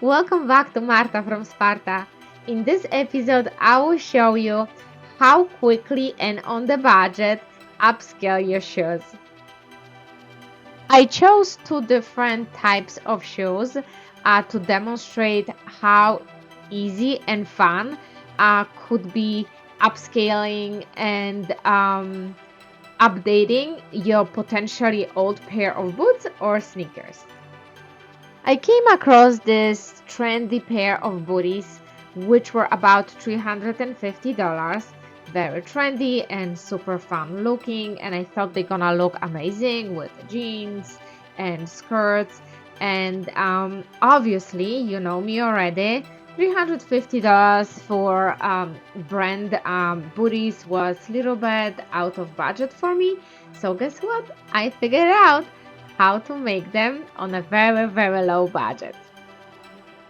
Welcome back to Marta from Sparta. In this episode, I will show you how quickly and on the budget upscale your shoes. I chose two different types of shoes to demonstrate how easy and fun could be upscaling and updating your potentially old pair of boots or sneakers. I came across this trendy pair of booties which were about $350, very trendy and super fun looking, and I thought they're gonna look amazing with jeans and skirts. And obviously, you know me already, $350 for brand booties was a little bit out of budget for me. So guess what? I figured out how to make them on a very low budget.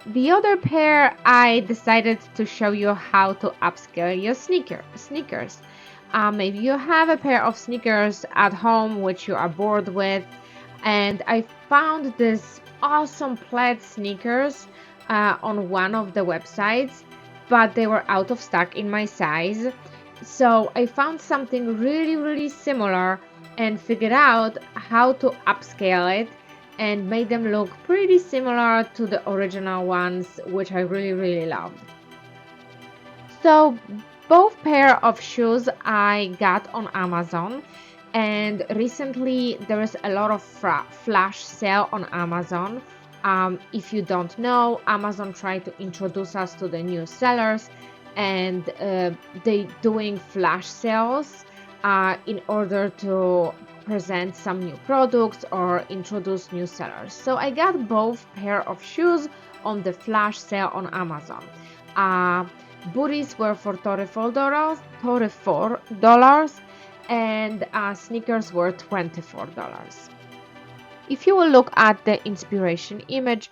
The other pair, I decided to show you how to upscale your sneakers. Maybe you have a pair of sneakers at home which you are bored with, and I found this awesome plaid sneakers on one of the websites, but they were out of stock in my size. So I found something really similar and figured out how to upscale it and made them look pretty similar to the original ones, which I really loved. So both pair of shoes I got on Amazon, and recently there is a lot of flash sale on Amazon. If you don't know, Amazon tried to introduce us to the new sellers, and they doing flash sales in order to present some new products or introduce new sellers. So I got both pair of shoes on the flash sale on Amazon. Booties were for $34, and sneakers were $24. If you will look at the inspiration image,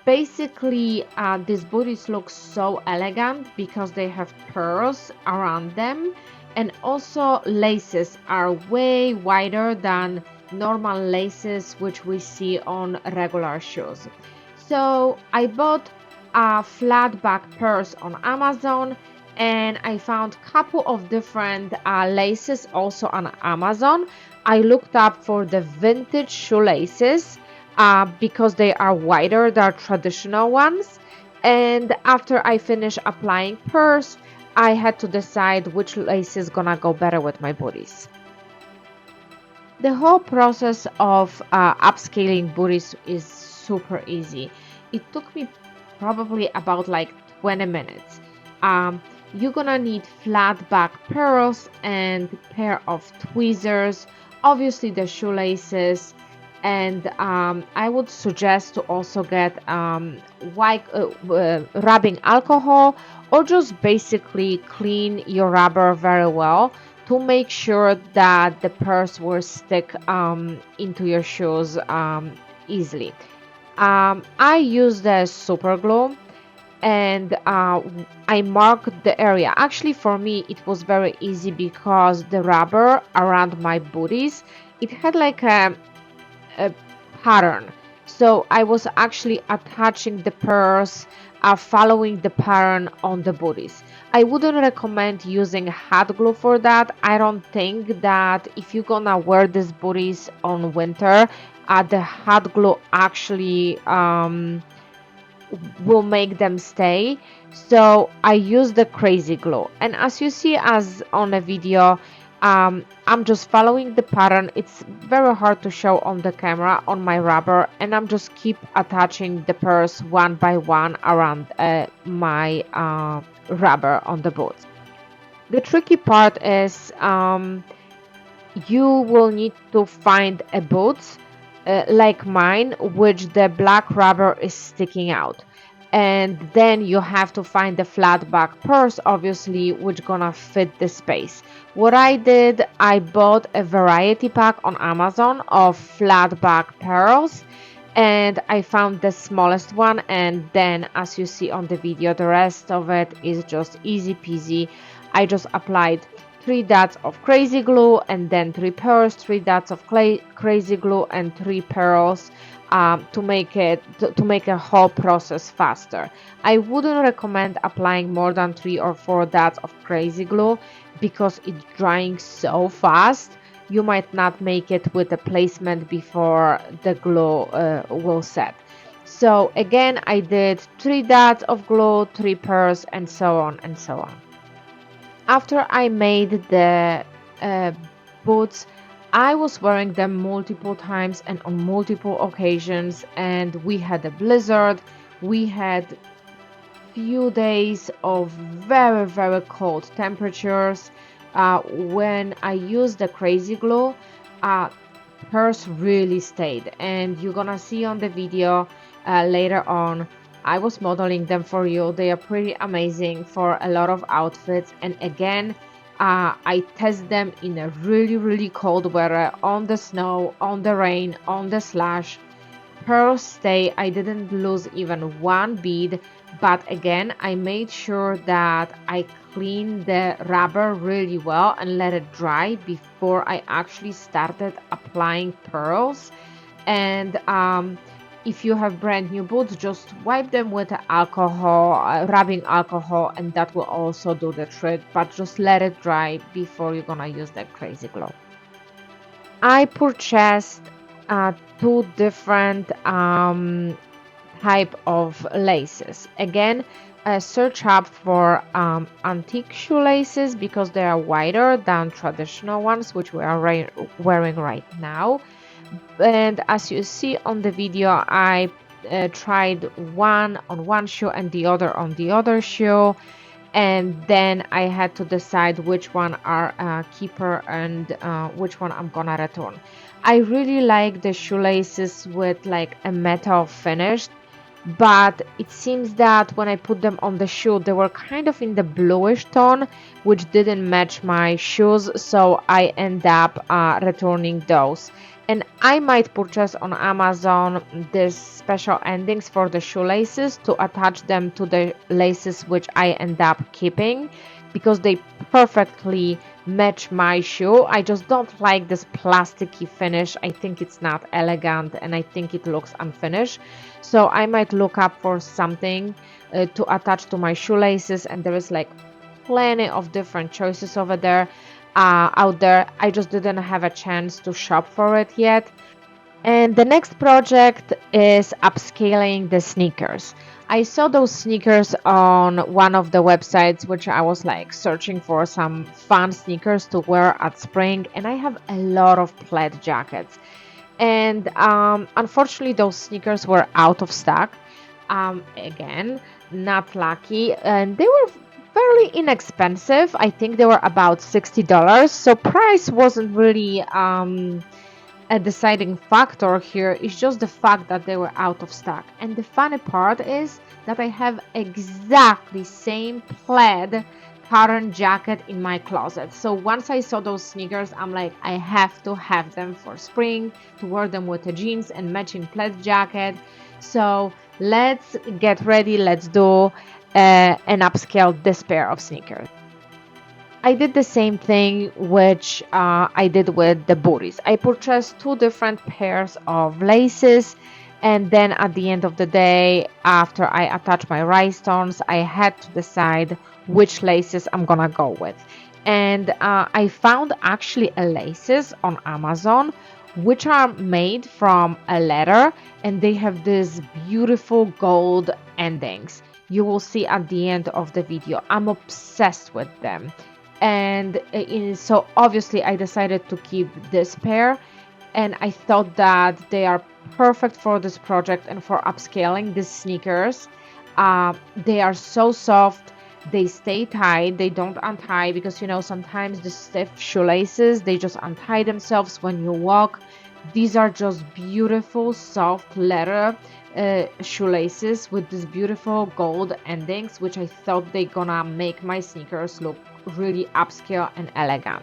basically these booties look so elegant because they have pearls around them, and also laces are way wider than normal laces which we see on regular shoes. So I bought flat back purse on Amazon, and I found a couple of different laces also on Amazon. I looked up for the vintage shoelaces because they are wider than traditional ones, and after I finished applying purse, I had to decide which lace is gonna go better with my booties. The whole process of upscaling booties is super easy. It took me probably about like 20 minutes. You're gonna need flat back pearls and pair of tweezers, obviously the shoelaces, and I would suggest to also get rubbing alcohol, or just basically clean your rubber very well to make sure that the purse will stick into your shoes easily. I use the super glue, and I marked the area. Actually, for me it was very easy because the rubber around my booties, it had like a pattern, so I was actually attaching the purse following the pattern on the booties. I wouldn't recommend using hot glue for that. I don't think that if you're gonna wear these booties on winter, the hot glue actually will make them stay. So I use the crazy glue, and as you see as on a video, I'm just following the pattern. It's very hard to show on the camera on my rubber, and I'm just keep attaching the purse one by one around my rubber on the boot. The tricky part is you will need to find a boot like mine which the black rubber is sticking out, and then you have to find the flat back purse obviously which gonna fit the space. What I did, I bought a variety pack on Amazon of flat back pearls, and I found the smallest one, and then as you see on the video, the rest of it is just easy peasy. I just applied 3 dots of crazy glue, and then 3 pearls, 3 dots of crazy glue, and 3 pearls. to make a whole process faster. I wouldn't recommend applying more than 3 or 4 dots of crazy glue because it's drying so fast. You might not make it with the placement before the glue will set. So again, I did 3 dots of glue, 3 pairs, and so on and so on. After I made the uh, boots, I was wearing them multiple times and on multiple occasions, and we had a blizzard. We had few days of very, very cold temperatures. When I used the crazy glue, uh, hers really stayed, and you're gonna see on the video later on. I was modeling them for you. They are pretty amazing for a lot of outfits, and again, I test them in a really, really cold weather, on the snow, on the rain, on the slush. Pearls stay. I didn't lose even one bead, but again, I made sure that I cleaned the rubber really well and let it dry before I actually started applying pearls. And if you have brand new boots, just wipe them with alcohol, rubbing alcohol, and that will also do the trick, but just let it dry before you're gonna use that crazy glue. I purchased two different type of laces. Again, search up for antique shoelaces because they are wider than traditional ones, which we are wearing right now. And as you see on the video, I tried one on one shoe and the other on the other shoe, and then I had to decide which one are keeper and which one I'm gonna return. I really like the shoelaces with like a metal finish, but it seems that when I put them on the shoe, they were kind of in the bluish tone, which didn't match my shoes, so I end up returning those. And I might purchase on Amazon these special endings for the shoelaces to attach them to the laces which I end up keeping because they perfectly match my shoe. I just don't like this plasticky finish. I think it's not elegant and I think it looks unfinished. So I might look up for something to attach to my shoelaces, and there is like plenty of different choices over there out there. I just didn't have a chance to shop for it yet. And the next project is upscaling the sneakers. I saw those sneakers on one of the websites, which I was like searching for some fun sneakers to wear at spring, and I have a lot of plaid jackets. And unfortunately, those sneakers were out of stock. Again, not lucky, and they were fairly inexpensive. I think they were about $60, so price wasn't really a deciding factor here. Is just the fact that they were out of stock. And the funny part is that I have exactly same plaid pattern jacket in my closet. So once I saw those sneakers, I'm like, I have to have them for spring to wear them with the jeans and matching plaid jacket. So let's get ready. Let's do an upscale this pair of sneakers. I did the same thing which I did with the booties. I purchased two different pairs of laces, and then at the end of the day, after I attached my rhinestones, I had to decide which laces I'm gonna go with. And I found actually a laces on Amazon which are made from a leather, and they have this beautiful gold endings. You will see at the end of the video. I'm obsessed with them, and so obviously I decided to keep this pair, and I thought that they are perfect for this project and for upscaling these sneakers. They are so soft, they stay tight, they don't untie because sometimes the stiff shoelaces they just untie themselves when you walk. These are just beautiful soft leather shoelaces with this beautiful gold endings, which I thought they gonna make my sneakers look really upscale and elegant.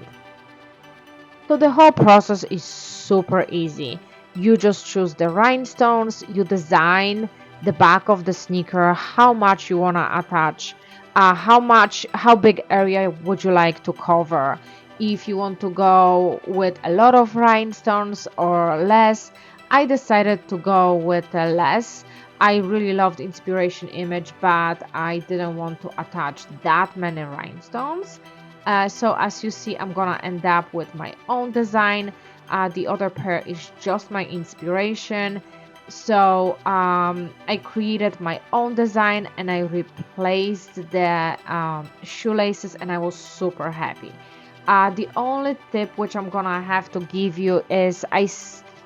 So the whole process is super easy. You just choose the rhinestones, you design the back of the sneaker, how much you wanna attach, how big area would you like to cover. If you want to go with a lot of rhinestones or less, I decided to go with less. I really loved inspiration image, but I didn't want to attach that many rhinestones. So as you see, I'm gonna end up with my own design. The other pair is just my inspiration. So I created my own design and I replaced the shoelaces, and I was super happy. The only tip which I'm gonna have to give you is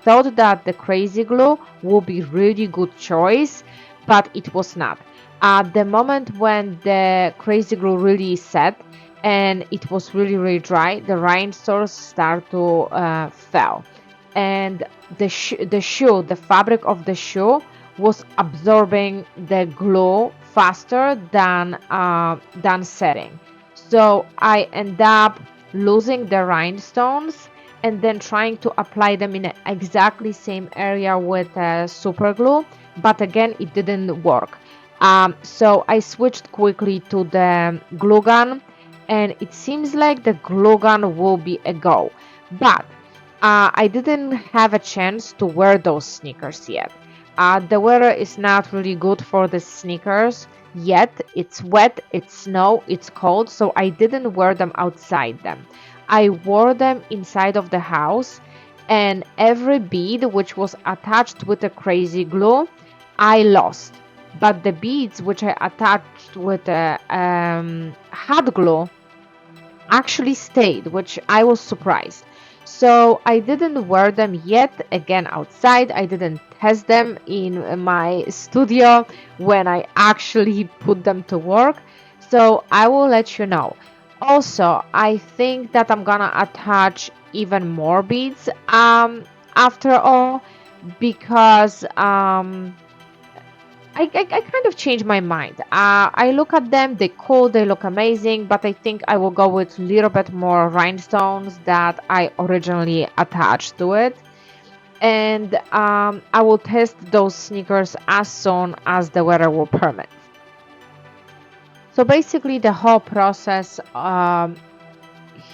thought that the crazy glue would be really good choice, but it was not. At the moment when the crazy glue really set and it was really dry, the rhinestones start to fell, and the fabric of the shoe was absorbing the glue faster than setting. So I end up losing the rhinestones and then trying to apply them in exactly same area with super glue, but again it didn't work. So I switched quickly to the glue gun, and it seems like the glue gun will be a go, but I didn't have a chance to wear those sneakers yet. The weather is not really good for the sneakers yet. It's wet, it's snow, it's cold, so I didn't wear them outside them. I wore them inside of the house, and every bead which was attached with a crazy glue, I lost. But the beads which I attached with a hot glue actually stayed, which I was surprised. So I didn't wear them yet again outside. I didn't test them in my studio when I actually put them to work. So I will let you know. Also, I think that I'm gonna attach even more beads after all, because I kind of changed my mind. I look at them, they cool, they look amazing, but I think I will go with a little bit more rhinestones that I originally attached to it. And I will test those sneakers as soon as the weather will permit. So basically the whole process,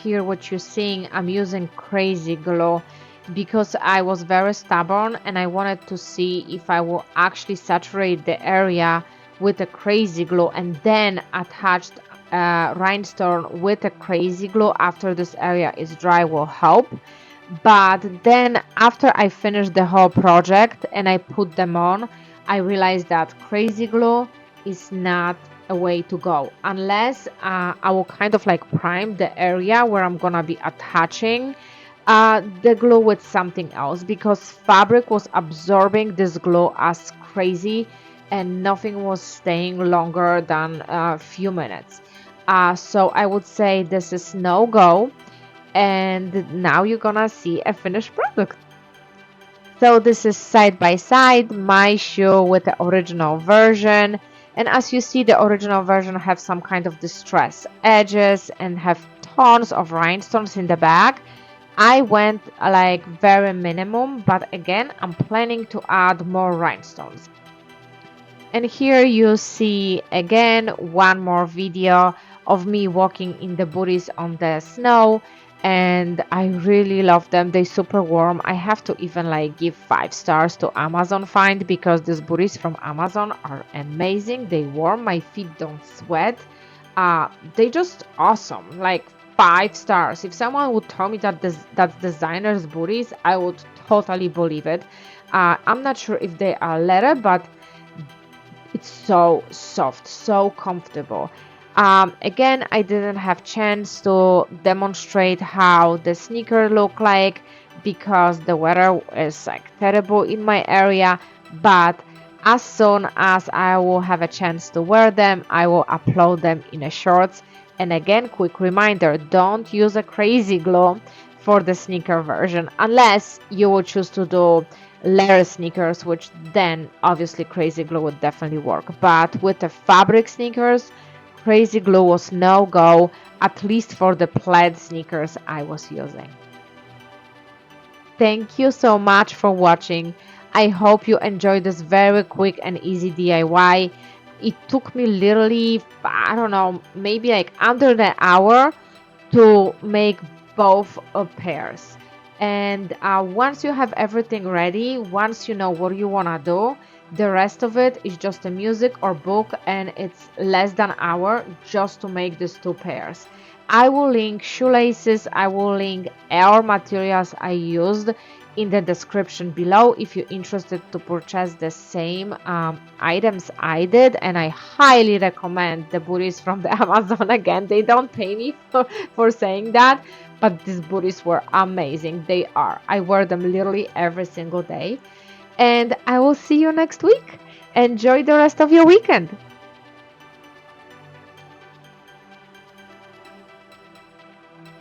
here what you're seeing, I'm using crazy glue because I was very stubborn and I wanted to see if I will actually saturate the area with a crazy glue and then attach rhinestone with a crazy glue after this area is dry will help. But then after I finished the whole project and I put them on, I realized that crazy glue is not a way to go unless I will kind of like prime the area where I'm gonna be attaching the glue with something else, because fabric was absorbing this glue as crazy and nothing was staying longer than a few minutes. So I would say this is no go, and now you're gonna see a finished product. So this is side by side my shoe with the original version, and as you see, the original version have some kind of distress edges and have tons of rhinestones in the back. I went like very minimum, but again I'm planning to add more rhinestones. And here you see again one more video of me walking in the booties on the snow, and I really love them. They super warm. I have to even like give 5 stars to Amazon Find because these booties from Amazon are amazing. They warm, my feet don't sweat. They just awesome. Like 5 stars. If someone would tell me that that's designer's booties, I would totally believe it. I'm not sure if they are leather, but it's so soft, so comfortable. Again, I didn't have chance to demonstrate how the sneaker look like because the weather is like terrible in my area, but as soon as I will have a chance to wear them, I will upload them in a shorts. And again, quick reminder, don't use a crazy glue for the sneaker version unless you will choose to do leather sneakers, which then obviously crazy glue would definitely work. But with the fabric sneakers, crazy glue was no go, at least for the plaid sneakers I was using. Thank you so much for watching. I hope you enjoyed this very quick and easy DIY. It took me literally, I don't know, maybe like under an hour to make both pairs. And once you have everything ready, once you know what you want to do, the rest of it is just a music or book, and it's less than an hour just to make these two pairs. I will link shoelaces, I will link our materials I used in the description below if you're interested to purchase the same items I did. And I highly recommend the booties from the Amazon. Again, they don't pay me for saying that, but these booties were amazing. They are. I wear them literally every single day. And I will see you next week. Enjoy the rest of your weekend.